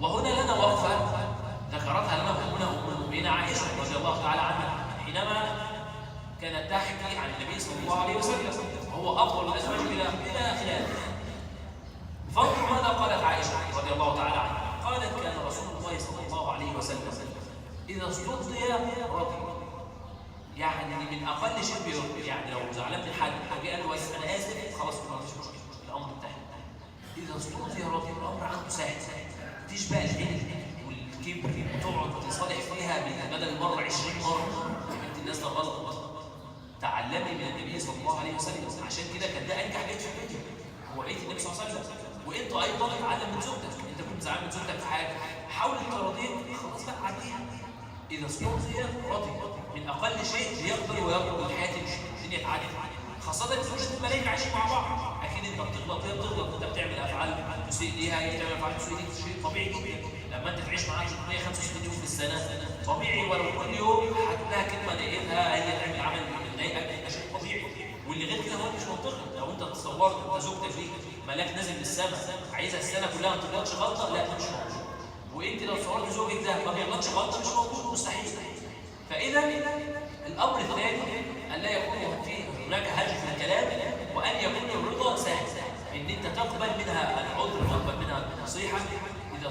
وهنا لنا وقفة ذكرتها لنا أمنا أم المؤمنين عائشة رضي الله تعالى عنها حينما كانت تحكي عن النبي صلى الله عليه وسلم وهو أفضل الأزواج إلى آخره. فانظر ماذا قالت عائشة رضي الله تعالى عنها. قالت: كان رسول الله صلى الله عليه وسلم إذا استرضي رضي، يعني من أقل شيء بيرضي. يعني لو زعلان من حد جه قال له أنا آسف، خلاص ما فيش مشكلة، الأمر انتهى. إذا استرضي رضي، الأمر عنده سهل. مفيش بقى العلم والكبر وتقعد تصالح فيها بدل المرة 20 مرة. بنت الناس ده غلط. تعلمي من النبي صلى الله عليه وسلم. عشان كده كان ده أنجح بيت في الدنيا هو بيت النبي صلى الله عليه وسلم. وأنت أيضا اتعلم من زوجتك. أنت كنت زعلان من زوجتك في حاجة، حاول تراضيك، خلاص بقى عديها. إذا استرضي رضي، من أقل شيء يقدر ويقدر الحياة الدنيا تعدي. خاصة إن مش الملايين عايشين مع بعض. أكيد أنت بتغلط، هي بتغلط، أنت بتعمل أفعال تسيء ليها، هي بتعمل أفعال تسيء ليك، شيء طبيعي جدا. لما أنت تعيش معاها 365 يوم في السنة، طبيعي ولو كل يوم هتلاقي كلمة ضايقتها، هي تعمل عمل يضايقك، ده شيء طبيعي. واللي غير كده هو مش منطقي. لو أنت تصورت أنت زوجتك دي ملاك نازل من السماء عايزها السنة كلها ما تغلطش غلطة، لا مش موجود. وأنت لو صورت زوجك ده ما بيغلطش غلطة، مش موجود، مستحيل. فإذا الأمر الثاني أن لا يكون فيه هناك هجر في الكلام، وأن يكون الرضا سهل، إن أنت تقبل منها العذر وتقبل منها النصيحة